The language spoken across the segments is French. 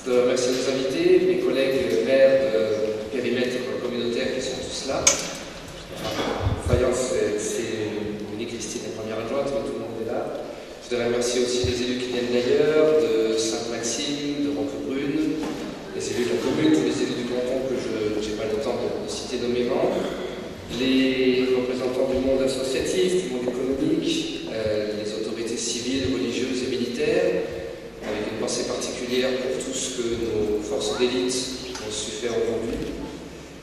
Je voudrais remercier nos invités, mes collègues maires de périmètre communautaire qui sont tous là. Fayence, c'est Monique Christine, la première adjointe, mais tout le monde est là. Je voudrais remercier aussi les élus qui viennent d'ailleurs, de Sainte-Maxime, de Roquebrune, les élus de la commune, tous les élus du canton que je n'ai pas le temps de citer nommément, les représentants du monde associatif, du monde économique, les autorités civiles, religieuses et militaires, avec une pensée particulière pour tout ce que nos forces d'élite ont su faire aujourd'hui.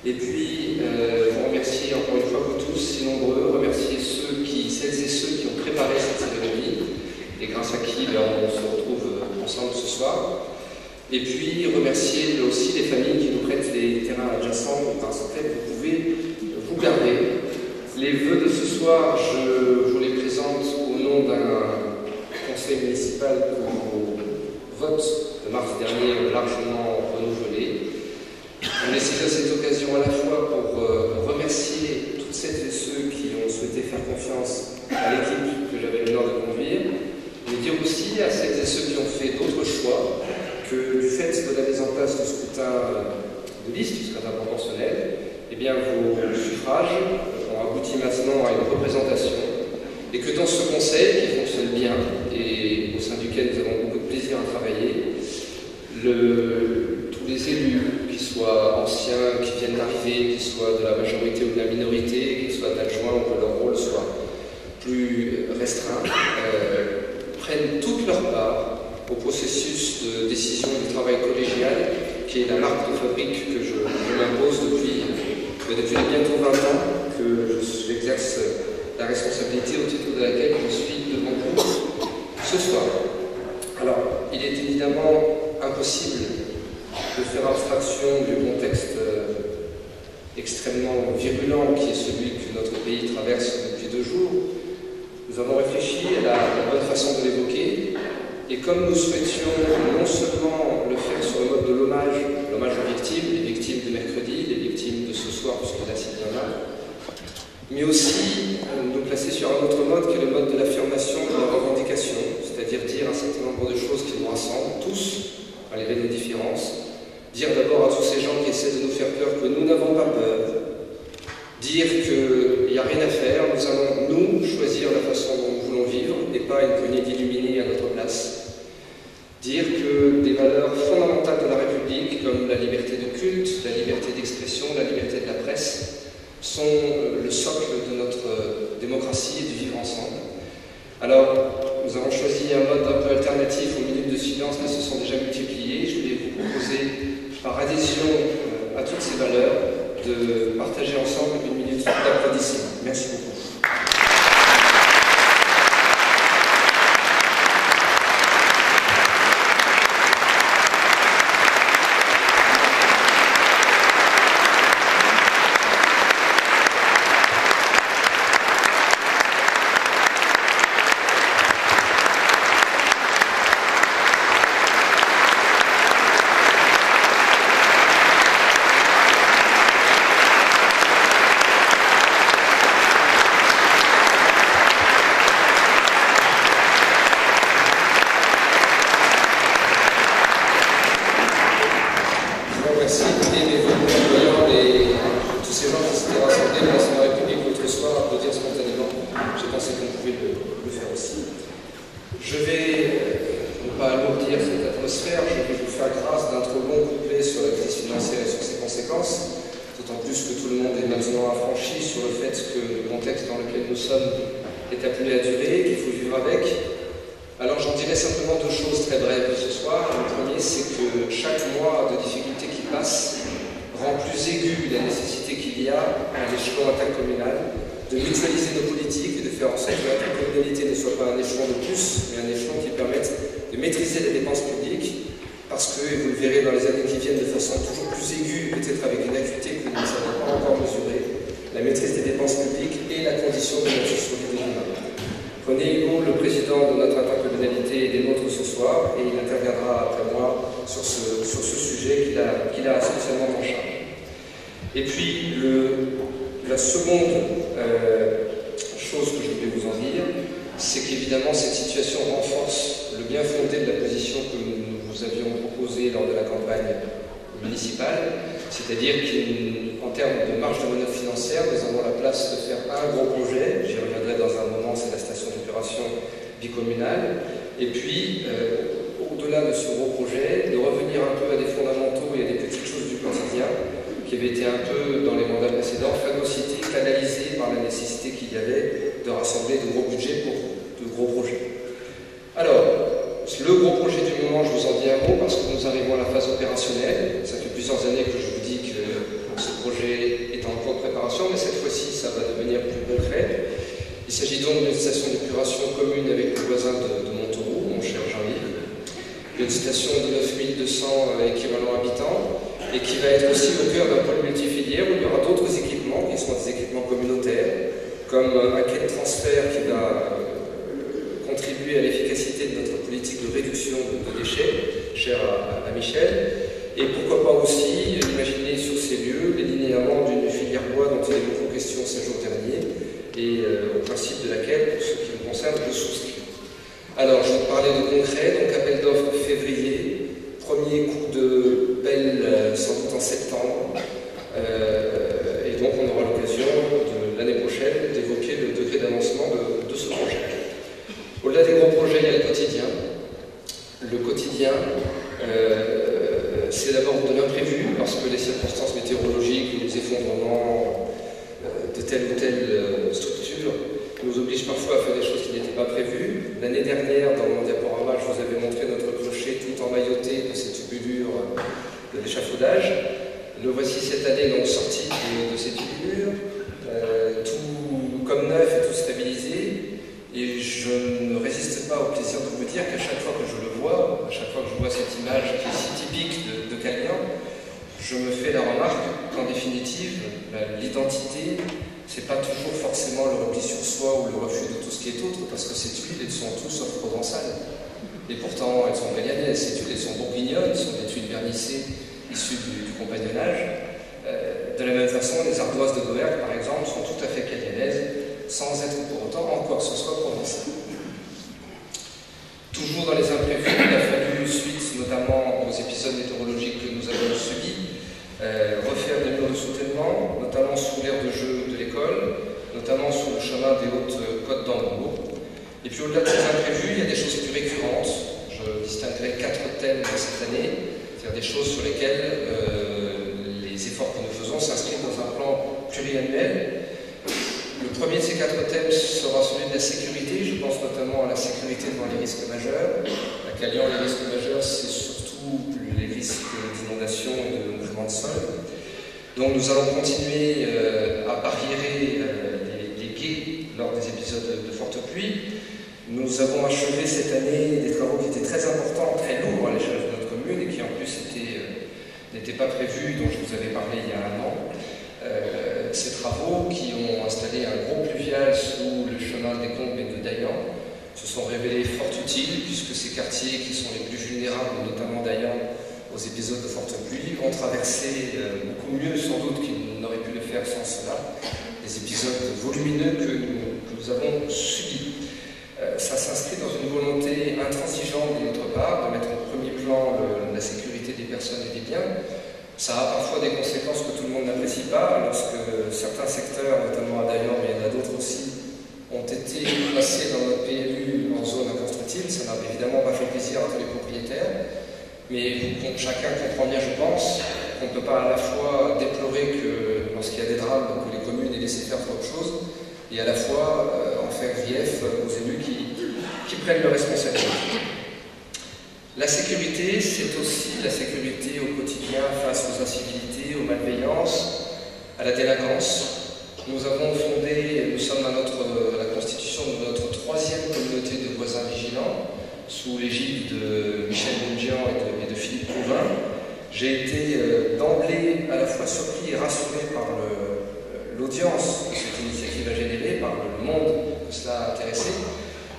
Et puis, vous remercier encore une fois vous tous, si nombreux, remercier celles et ceux qui ont préparé cette cérémonie, et grâce à qui on se retrouve ensemble ce soir. Et puis, remercier aussi les familles qui nous prêtent les terrains adjacents grâce auxquels vous pouvez vous garder. Les vœux de ce soir, je vous les présente au nom d'un conseil municipal que vos votes de mars dernier ont largement renouvelé. On est saisi à cette occasion à la fois pour remercier toutes celles et ceux qui ont souhaité faire confiance à l'équipe que j'avais l'honneur de conduire, mais dire aussi à celles et ceux qui ont fait d'autres choix que du fait de la mise en place du scrutin de liste, du scrutin proportionnel, eh bien vos suffrages ont abouti maintenant à une représentation et que dans ce conseil qui fonctionne bien et au sein duquel nous avons beaucoup de plaisir à travailler, tous les élus, qu'ils soient anciens, qui viennent d'arriver, qu'ils soient de la majorité ou de la minorité, qu'ils soient d'adjoints ou que leur rôle soit plus restreint, prennent toute leur part au processus de décision et du travail collégial qui est la marque de fabrique que je m'impose depuis bientôt 20 ans que j'exerce la responsabilité au titre de laquelle je suis devant vous ce soir. Alors, il est évidemment impossible de faire abstraction du contexte extrêmement virulent qui est celui que notre pays traverse depuis 2 jours. Nous avons réfléchi à la bonne façon de l'évoquer, et comme nous souhaitions non seulement le faire sur le mode de l'hommage aux victimes, les victimes de mercredi, les victimes de ce soir, puisque là c'est bien là, mais aussi nous placer sur un autre mode qui est le mode de l'affirmation de la revendication, c'est-à-dire dire un certain nombre de choses qui nous rassemblent, tous, malgré nos différences. Dire d'abord à tous ces gens qui essaient de nous faire peur que nous n'avons pas peur. Dire qu'il n'y a rien à faire, nous allons, nous, choisir la façon dont nous voulons vivre et pas une poignée d'illuminés à notre place. Dire que des valeurs fondamentales de la République, comme la liberté de culte, la liberté d'expression, la liberté de la presse, sont le socle de notre démocratie et du vivre ensemble. Alors, nous avons choisi un mode un peu alternatif aux minutes de silence qui se sont déjà multipliées. Je voulais vous proposer, par adhésion à toutes ces valeurs, de partager ensemble une minute d'applaudissement. Merci beaucoup. l'atmosphère, je vais vous faire grâce d'un trop long couplet sur la crise financière et sur ses conséquences, d'autant plus que tout le monde est maintenant affranchi sur le fait que le contexte dans lequel nous sommes est appelé à durer, qu'il faut vivre avec. Alors j'en dirai simplement deux choses très brèves ce soir. Le premier, c'est que chaque mois de difficulté qui passe rend plus aiguë la nécessité qu'il y a à l'échelon intercommunal de mutualiser nos politiques et de faire en sorte que l'intercommunalité ne soit pas un échelon de plus, mais un échelon qui permette de maîtriser les dépenses publiques, parce que, et vous le verrez dans les années qui viennent de façon toujours plus aiguë, peut-être avec une acuité que nous ne savons pas encore mesurer, la maîtrise des dépenses publiques est la condition de notre survie des humains. René Hugo, le président de notre intercommunalité, est des nôtres ce soir, et il interviendra après moi sur ce sujet qu'il a spécialement en charge. Et puis, la seconde chose que je voulais vous en dire, c'est qu'évidemment cette situation renforce le bien fondé de la position que nous vous avions proposée lors de la campagne municipale, c'est-à-dire qu'en termes de marge de manœuvre financière, nous avons la place de faire un gros projet, j'y reviendrai dans un moment, c'est la station d'épuration bicommunale, et puis au-delà de ce gros projet, de revenir un peu à des fondamentaux et à des petites choses du quotidien qui avaient été un peu dans les mandats précédents, phagocytés, canalisés par la nécessité qu'il y avait de rassembler de gros budgets pour de gros projets. Alors, le gros projet du moment, je vous en dis un mot parce que nous arrivons à la phase opérationnelle. Ça fait plusieurs années que je vous dis que ce projet est en cours de préparation, mais cette fois-ci, ça va devenir plus concret. Il s'agit donc d'une station d'épuration commune avec le voisin de Montauroux, mon cher Jean-Yves. Une station de 9200 équivalents habitants et qui va être aussi au cœur d'un pôle multifilière où il y aura d'autres équipements qui sont des équipements communautaires, comme un quai de transfert qui va contribuer à l'efficacité de notre politique de réduction de déchets, cher à Michel, et pourquoi pas aussi imaginer sur ces lieux les linéaments d'une filière bois dont il y a beaucoup question ces jours derniers, et au principe de laquelle, pour ce qui me concerne, je souscris. Alors, je vais vous parler de concret, donc appel d'offres février, premier coup de pelle sans doute en septembre, et donc on aura l'occasion l'année prochaine d'évoquer le degré d'avancement de ce projet. Au-delà des gros projets, il y a le quotidien. Le quotidien, c'est d'abord de l'imprévu, parce que les circonstances météorologiques ou les effondrements de telle ou telle structure nous obligent parfois à faire des choses qui n'étaient pas prévues. L'année dernière, dans mon diaporama, je vous avais montré notre clocher tout emmailloté de ces tubulures de l'échafaudage. Le voici cette année donc sorti de ces tubulures, tout comme neuf et tout stabilisé. Et je ne résiste pas au plaisir de vous dire qu'à chaque fois que je le vois, à chaque fois que je vois cette image qui est si typique de Calian, je me fais la remarque qu'en définitive, l'identité, c'est pas toujours forcément le repli sur soi ou le refus de tout ce qui est autre, parce que ces tuiles, elles sont toutes sauf provençales. Et pourtant, elles sont gagnanaises. Ces tuiles, elles sont bourguignonnes, ce sont des tuiles vernissées issues du compagnonnage. De la même façon, les ardoises de Boerg, par exemple, sont tout à fait calianaises, sans être pour autant en quoi que ce soit provençal. Toujours dans les imprévus, il a fallu, suite notamment aux épisodes météorologiques que nous avons subis, refaire des murs de soutènement, notamment sous l'aire de jeu de l'école, notamment sur le chemin des Hautes-Côtes d'Ambourg. Et puis au-delà de ces imprévus, il y a des choses plus récurrentes. Je distinguerai 4 thèmes cette année, c'est-à-dire des choses sur lesquelles les efforts que nous faisons s'inscrivent dans un plan pluriannuel. Le premier de ces 4 thèmes sera celui de la sécurité. Je pense notamment à la sécurité devant les risques majeurs. À Calian, les risques majeurs, c'est surtout les risques d'inondation et de mouvement de sol. Donc nous allons continuer à barriérer les quais lors des épisodes de forte pluie. Nous avons achevé cette année des travaux qui étaient très importants, très lourds à l'échelle de notre commune et qui en plus n'étaient pas prévus, dont je vous avais parlé il y a un an. Ces travaux qui ont installé un gros pluvial sous le chemin des Combes et de Dayan se sont révélés fort utiles puisque ces quartiers qui sont les plus vulnérables, notamment Dayan, aux épisodes de forte pluie, ont traversé beaucoup mieux sans doute qu'ils n'auraient pu le faire sans cela, des épisodes volumineux que nous avons subis. Ça s'inscrit dans une volonté intransigeante de notre part de mettre au premier plan la sécurité des personnes et des biens. Ça a parfois des conséquences que tout le monde n'apprécie pas, lorsque certains secteurs, notamment à Dayan, mais il y en a d'autres aussi, ont été placés dans notre PLU en zone inconstructible. Ça n'a évidemment pas fait plaisir à tous les propriétaires. Mais chacun comprend bien, je pense, qu'on ne peut pas à la fois déplorer que lorsqu'il y a des drames, que les communes aient laissé faire autre chose, et à la fois en faire grief aux élus qui prennent leurs responsabilités. La sécurité, c'est aussi la sécurité au quotidien face aux incivilités, aux malveillances, à la délinquance. Nous avons fondé, nous sommes à la constitution de notre 3e communauté de voisins vigilants, sous l'égide de Michel Bondian et de Philippe Couvin. J'ai été d'emblée à la fois surpris et rassuré par l'audience que cette initiative a générée, par le monde que cela a intéressé,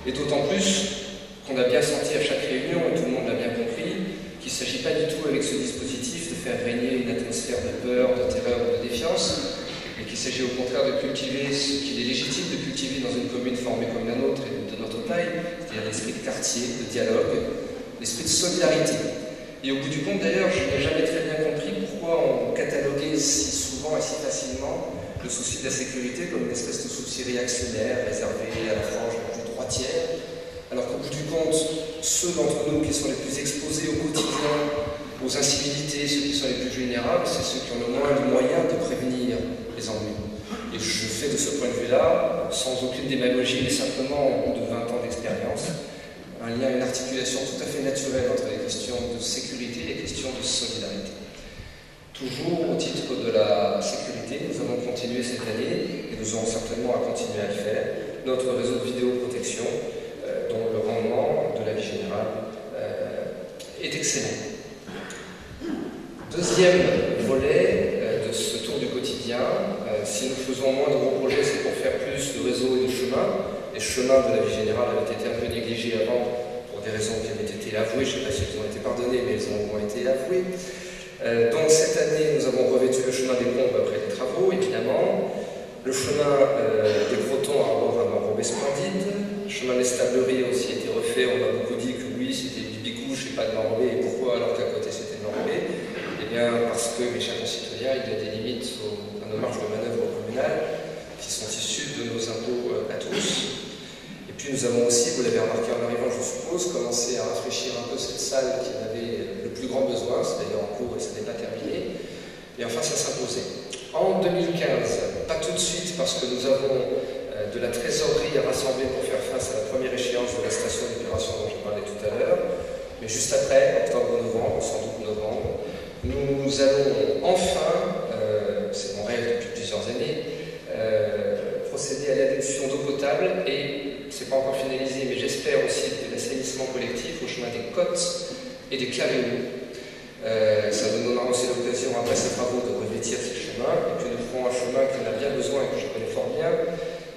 et d'autant plus qu'on a bien senti à chaque réunion, et tout le monde l'a bien compris, qu'il ne s'agit pas du tout avec ce dispositif de faire régner une atmosphère de peur, de terreur ou de défiance, mais qu'il s'agit au contraire de cultiver ce qu'il est légitime de cultiver dans une commune formée comme la nôtre et de notre taille, c'est-à-dire l'esprit de quartier, de dialogue, l'esprit de solidarité. Et au bout du compte, d'ailleurs, je n'ai jamais très bien compris pourquoi on cataloguait si souvent et si facilement le souci de la sécurité comme une espèce de souci réactionnaire, réservé à la frange la plus droitière, alors qu'au bout du compte, ceux d'entre nous qui sont les plus exposés au quotidien aux incivilités, ceux qui sont les plus vulnérables, c'est ceux qui ont le moins de moyens de prévenir les ennuis. Et je fais de ce point de vue-là, sans aucune démagogie, mais simplement en bout de 20 ans d'expérience, un lien, une articulation tout à fait naturelle entre les questions de sécurité et les questions de solidarité. Toujours au titre de la sécurité, nous avons continué cette année, et nous aurons certainement à continuer à le faire, notre réseau de vidéoprotection, dont le rendement de la vie générale est excellent. Deuxième volet de ce tour du quotidien, si nous faisons moins de gros projets, c'est pour faire plus de réseaux et de chemins. Les chemins de la vie générale avaient été un peu négligés avant pour des raisons qui avaient été avouées, je ne sais pas si elles ont été pardonnées, mais elles ont été avouées. Donc cette année, nous avons revêtu le chemin des Combes après les travaux, évidemment. Le chemin des Crotons à bord d'un enrobé splendide. Le chemin des Stableries a aussi été refait. On m'a beaucoup dit que oui, c'était du bicouche et pas de l'enrobé. Et pourquoi alors qu'à côté c'était de l'enrobé? Eh bien, parce que, mes chers concitoyens, il y a des limites à nos marges de manœuvre communales qui sont issues de nos impôts à tous. Et puis nous avons aussi, vous l'avez remarqué en arrivant, je suppose, commencé à rafraîchir un peu cette salle qui en avait le plus grand besoin. C'est d'ailleurs en cours et ça n'est pas terminé. Et enfin, ça s'imposait. En 2015, pas tout de suite parce que nous avons de la trésorerie à rassembler pour faire face à la première échéance de la station d'épuration dont je parlais tout à l'heure, mais juste après, octobre-novembre, sans doute novembre, nous allons enfin, c'est mon rêve depuis plusieurs années, procéder à l'adduction d'eau potable et, c'est pas encore finalisé, mais j'espère aussi de l'assainissement collectif au chemin des Côtes et des Claréaux. Ça nous donnera aussi l'occasion, après ces travaux, de revêtir ces chemins, et puis nous ferons un chemin qui en a bien besoin et que je connais fort bien,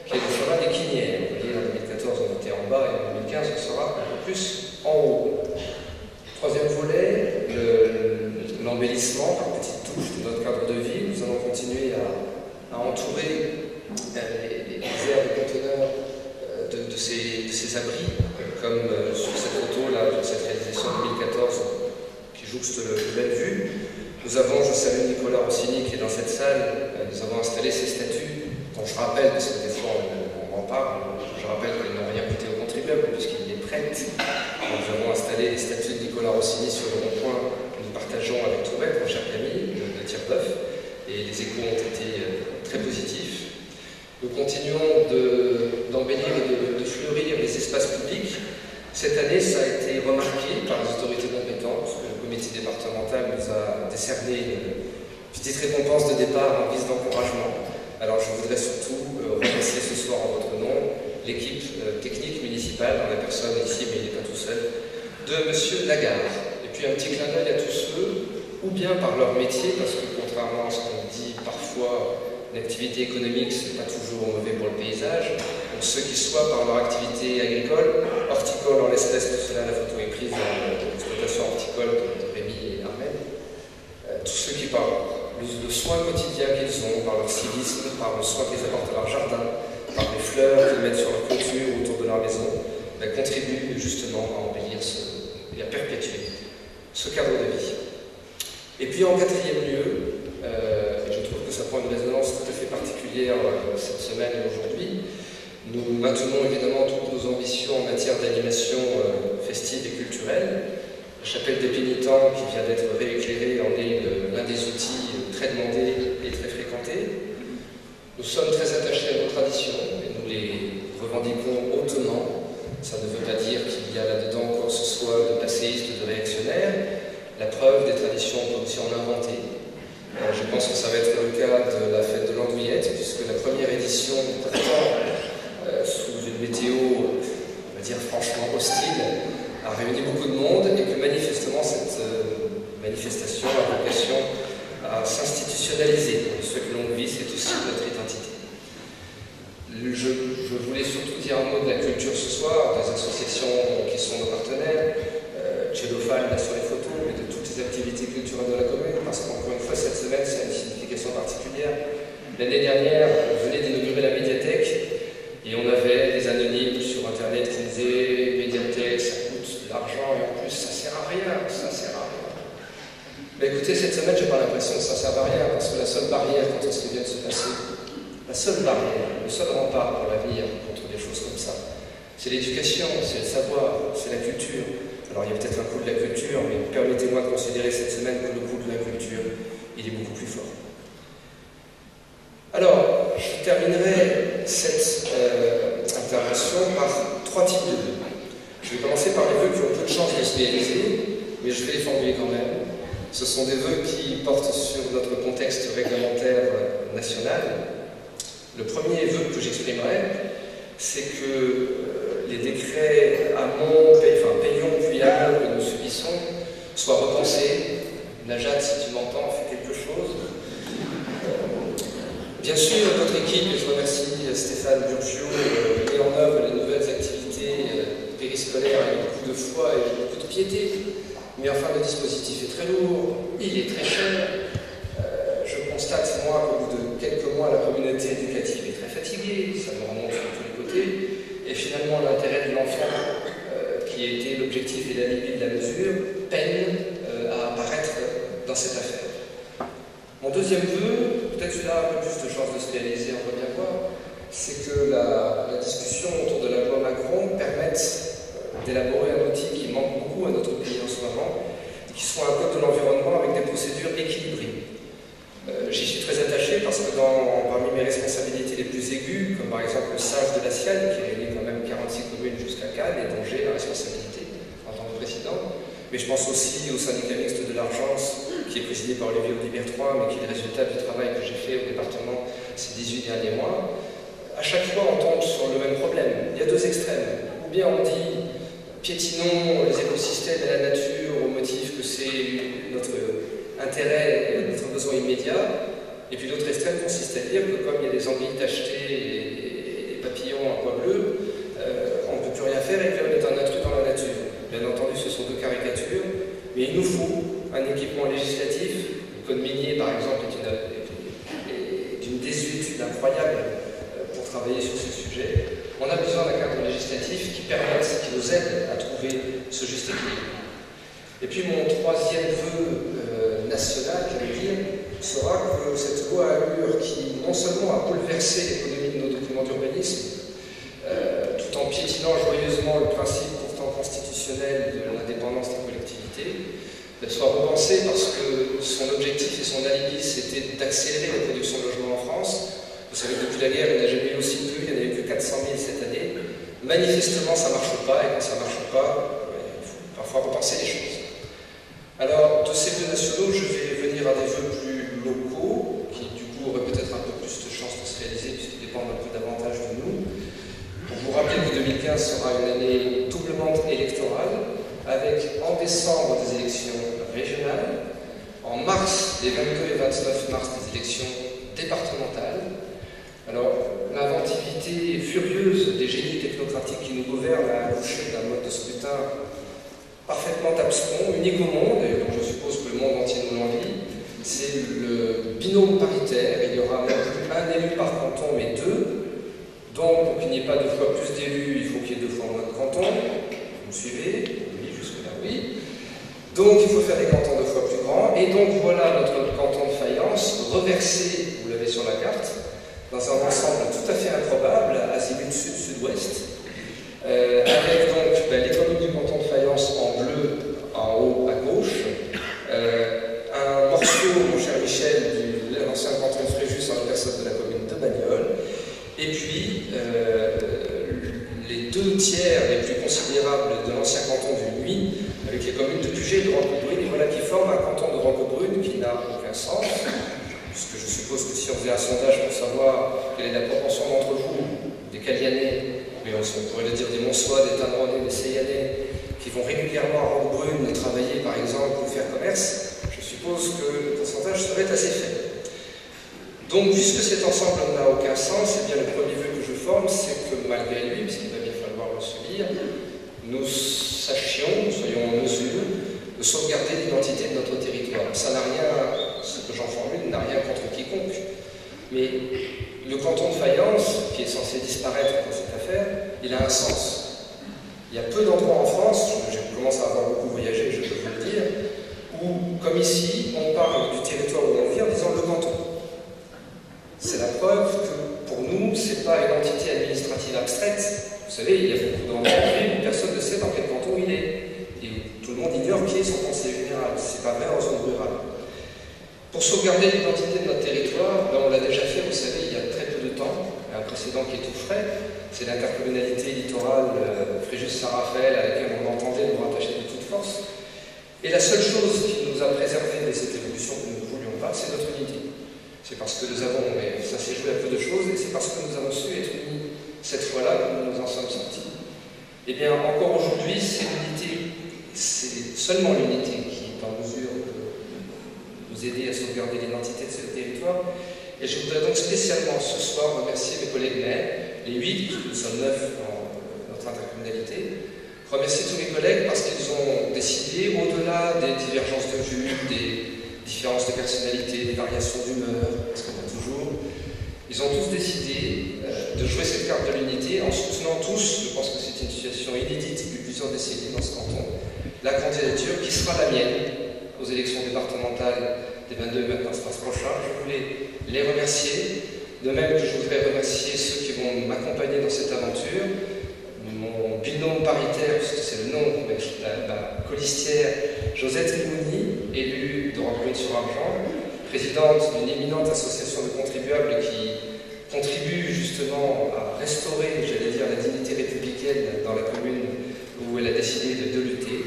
qui est le chemin des Quinières. Vous voyez, en 2014, on était en bas, et en 2015, on sera un peu plus en haut. Troisième volet, l'embellissement par petites touches de notre cadre de vie. Nous allons continuer à entourer les aires de conteneurs de ces abris, comme sur cette photo-là, de cette réalisation de 2014, jouxte le Bellevue. Nous avons, je salue Nicolas Rossini qui est dans cette salle, nous avons installé ces statues, dont je rappelle, parce que des fois on en parle, je rappelle qu'elles n'ont rien coûté aux contribuables puisqu'il est prêt. Nous avons installé les statues de Nicolas Rossini sur le rond-point que nous partageons avec Tourette, mon cher Camille, de Tire-Bœuf, et les échos ont été très positifs. Nous continuons d'embellir et de fleurir les espaces publics. Cette année, ça a été remarqué par les autorités compétentes, parce que le comité départemental nous a décerné une petite récompense de départ en guise d'encouragement. Alors je voudrais surtout remercier ce soir en votre nom l'équipe technique municipale, dans la personne ici, mais il n'est pas tout seul, de M. Lagarde. Et puis un petit clin d'œil à tous ceux, ou bien par leur métier, parce que contrairement à ce qu'on dit parfois, l'activité économique, ce n'est pas toujours mauvais pour le paysage. Donc ceux qui, soit par leur activité agricole, horticole en l'espèce, tout cela, la photo est prise dans l'exploitation horticole de Rémi et Armel, tous ceux qui, par le soin quotidien qu'ils ont, par leur civisme, par le soin qu'ils apportent à leur jardin, par les fleurs qu'ils mettent sur leur clôture autour de leur maison, contribuent justement à embellir et à perpétuer ce cadre de vie. Et puis en quatrième lieu, je trouve que ça prend une résonance tout à fait particulière cette semaine et aujourd'hui. Nous maintenons évidemment toutes nos ambitions en matière d'animation festive et culturelle. La chapelle des pénitents, qui vient d'être rééclairée, en est l'un des outils très demandés et très fréquentés. Nous sommes très attachés à nos traditions et nous les revendiquons hautement. Ça ne veut pas dire qu'il y a là-dedans quoi que ce soit de passéiste ou de réactionnaire. La preuve des traditions, on peut aussi en inventer. Je pense que ça va être le cas de la fête de l'Andouillette, puisque la première édition, pourtant sous une météo, on va dire franchement hostile, a réuni beaucoup de monde et que manifestement cette manifestation a vocation à s'institutionnaliser. On souhaite longue vie, c'est aussi notre identité. Je voulais surtout dire un mot de la culture ce soir, des associations qui sont nos partenaires, Cellophane là sur les photos, mais de toutes les activités culturelles de la commune, parce qu'encore une fois, cette semaine, c'est une signification particulière. L'année dernière, on venait d'inaugurer la médiathèque et on avait des anonymes sur Internet qui disaient « médiathèque, ça coûte de l'argent et en plus, ça sert à rien, ça sert à rien ». Mais écoutez, cette semaine, j'ai pas l'impression que ça sert à rien, parce que la seule barrière contre ce qui vient de se passer, la seule barrière, le seul rempart pour l'avenir contre des choses comme ça, c'est l'éducation, c'est le savoir, c'est la culture. Alors il y a peut-être un coût de la culture, mais permettez-moi de considérer cette semaine que le coût de la culture, il est beaucoup plus fort. Alors, je terminerai cette intervention par 3 types de vœux. Je vais commencer par les vœux qui ont peu de chances de se réaliser, mais je vais les formuler quand même. Ce sont des vœux qui portent sur notre contexte réglementaire national. Le premier vœu que j'exprimerai, c'est que les décrets amont, payons puis amont que nous subissons soient repensés. Najat, si tu m'entends, fais quelque chose. Bien sûr, notre équipe, et je remercie Stéphane Burgio, met en œuvre les nouvelles activités périscolaires avec beaucoup de foi et beaucoup de piété. Mais enfin, le dispositif est très lourd, il est très cher. Je constate, moi, qu'au bout de quelques mois, la communauté éducative est très fatiguée, ça me remonte sur tous les côtés. Et finalement, l'intérêt de l'enfant, qui était l'objectif et la limite de la mesure, peine à apparaître dans cette affaire. Mon deuxième vœu, peut-être celui-là a un peu plus de chances de se réaliser, on va bien voir, c'est que la discussion autour de la loi Macron permette d'élaborer un outil qui manque beaucoup à notre pays en ce moment, et qui soit un code de l'environnement avec des procédures équilibrées. J'y suis très attaché parce que parmi mes responsabilités les plus aiguës, comme par exemple le SAGE de la Sienne, qui réunit quand même 46 communes jusqu'à Cannes, et dont j'ai la responsabilité en tant que président, mais je pense aussi au syndicat mixte de l'Argence, qui est présidé par Olivier Audibert-III, mais qui est le résultat du travail que j'ai fait au département ces 18 derniers mois. À chaque fois, on tombe sur le même problème. Il y a deux extrêmes. Ou bien on dit piétinons les écosystèmes et la nature au motif que c'est notre intérêt et notre besoin immédiat. Et puis l'autre extrême consiste à dire que comme il y a des anguilles tachetées et des papillons à pois bleus, on ne peut plus rien faire et qu'on est un intrus dans la nature. Bien entendu, ce sont deux caricatures, mais il nous faut un équipement législatif. Le code minier, par exemple, est d'une désuétude incroyable pour travailler sur ce sujet. On a besoin d'un cadre législatif qui nous aide à trouver ce juste équilibre. Et puis mon troisième vœu national, j'allais dire, sera que cette loi Allure, qui non seulement a bouleversé l'économie de nos documents d'urbanisme, tout en piétinant joyeusement le principe pourtant constitutionnel de l'indépendance des collectivités, soit repensée parce que son objectif et son alibi, c'était d'accélérer la production de logements en France. Vous savez que depuis la guerre, il n'y a jamais eu aussi peu, il n'y en a eu que 400 000 cette année. Manifestement, ça ne marche pas, et quand ça ne marche pas, il faut parfois repenser les choses. Alors, de ces vœux nationaux, je vais venir à des vœux plus locaux, qui du coup auraient peut-être un peu plus de chances de se réaliser, puisqu'ils dépendent un peu davantage de nous. Pour vous rappeler que 2015 sera une année doublement électorale, avec en décembre des élections régionales, en mars, les 22 et 29 mars, des élections départementales. Alors, l'inventivité furieuse des génies technocratiques qui nous gouvernent a accouché d'un mode de scrutin parfaitement abscon, unique au monde, et dont je suppose que le monde entier nous l'envie. C'est le binôme paritaire. Il y aura même plus un élu par canton, mais deux. Donc, pour qu'il n'y ait pas 2 fois plus d'élus, il faut qu'il y ait 2 fois moins de cantons. Vous me suivez? Oui, jusque-là, oui. Donc, il faut faire des cantons 2 fois plus grands. Et donc, voilà notre canton de Fayence, reversé, vous l'avez sur la carte, dans un ensemble tout à fait improbable, azimut sud-sud-ouest, avec donc l'économie du canton de Fayence en bleu, en haut, Et puis, les 2 tiers les plus considérables de l'ancien canton du Nuit, avec les communes de Puget et de Roquebrune, et voilà qui forment un canton de Roquebrune qui n'a aucun sens, puisque je suppose que si on faisait un sondage pour savoir quelle est la proportion d'entre vous, des Calianais, mais on pourrait le dire des Monsois, des Tadronais, des Seillanais, qui vont régulièrement à Roquebrune travailler par exemple ou faire commerce, je suppose que le pourcentage serait assez faible. Donc, puisque cet ensemble n'a aucun sens, eh bien, le premier vœu que je forme, c'est que malgré lui, puisqu'il va bien falloir le subir, nous sachions, nous soyons en mesure de sauvegarder l'identité de notre territoire. Ça n'a rien, ce que j'en formule n'a rien contre quiconque, mais le canton de Fayence, qui est censé disparaître dans cette affaire, il a un sens. Il y a peu d'endroits en France, je commence à avoir beaucoup voyagé, je peux vous le dire, où, comme ici, on parle du territoire où on vit en disant le canton. C'est la preuve que, pour nous, ce n'est pas une entité administrative abstraite. Vous savez, il y a beaucoup d'endroits où personne ne sait dans quel canton il est. Et tout le monde ignore qui est son conseiller général. Ce n'est pas vrai en zone rurale. Pour sauvegarder l'identité de notre territoire, ben on l'a déjà fait, vous savez, il y a très peu de temps, un précédent qui est tout frais, c'est l'intercommunalité littorale Fréjus-Saint-Raphaël à laquelle on entendait nous rattacher de toute force. Et la seule chose qui nous a préservé de cette évolution que nous ne voulions pas, c'est notre unité. C'est parce que nous avons, mais ça s'est joué à peu de choses, et c'est parce que nous avons su être unis cette fois-là que nous nous en sommes sortis. Eh bien, encore aujourd'hui, c'est l'unité, c'est seulement l'unité qui est en mesure de nous aider à sauvegarder l'identité de ce territoire. Et je voudrais donc spécialement ce soir remercier mes collègues maires, les 8, nous sommes 9 dans notre intercommunalité, remercier tous mes collègues parce qu'ils ont décidé, au-delà des divergences de vue, des différences de personnalité, des variations d'humeur, parce qu'on a toujours, ils ont tous décidé de jouer cette carte de l'unité en soutenant tous, je pense que c'est une situation inédite depuis plusieurs décennies dans ce canton, la candidature qui sera la mienne aux élections départementales des 22 et 29 mars prochains. Je voulais les remercier, de même que je voudrais remercier ceux qui vont m'accompagner dans cette aventure, mon binôme paritaire, puisque c'est le nom, la colistière Josette Rimouni, élue de Roquebrune-sur-Argent, présidente d'une éminente association de contribuables qui contribue justement à restaurer, j'allais dire, la dignité républicaine dans la commune où elle a décidé de lutter.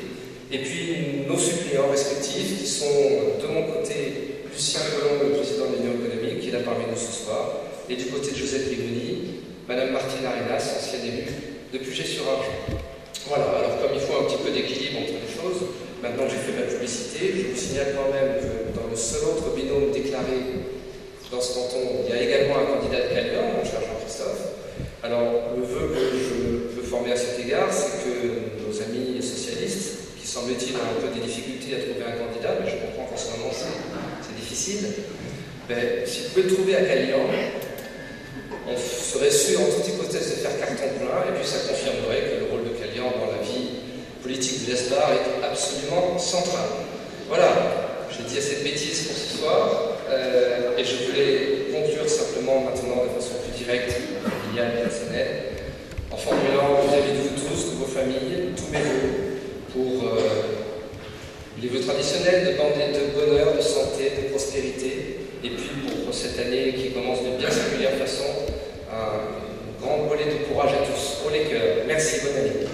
Et puis nos suppléants respectifs, qui sont de mon côté Lucien Colomb, le président de l'Union économique, qui est là parmi nous ce soir, et du côté de Josette Rimouni, Madame Martine Arenas, ancienne élue de Puget-sur-Argent. Voilà, alors comme il faut un petit peu d'équilibre entre les choses, maintenant que j'ai fait ma publicité, je vous signale quand même que dans le seul autre binôme déclaré dans ce canton, il y a également un candidat de Calian, mon cher Jean-Christophe. Alors, le vœu que je peux former à cet égard, c'est que nos amis socialistes, qui semble-t-il ont un peu des difficultés à trouver un candidat, mais je comprends qu'en ce moment c'est difficile, ben, si vous pouvez le trouver à Calian, on serait sûr en toute hypothèse de faire carton plein, et puis ça confirmerait que le rôle de Calian dans la vie politique de l'Esbar est absolument central. Voilà, j'ai dit assez de bêtises pour ce soir, et je voulais conclure simplement maintenant de façon plus directe, familiale et personnelle, en formulant vis-à-vis de vous tous, de vos familles, tous mes vœux pour les vœux traditionnels de bonheur, de santé, de prospérité, et puis pour cette année qui commence de bien singulière façon, un grand volet de courage à tous. Haut les cœurs. Merci, bonne année.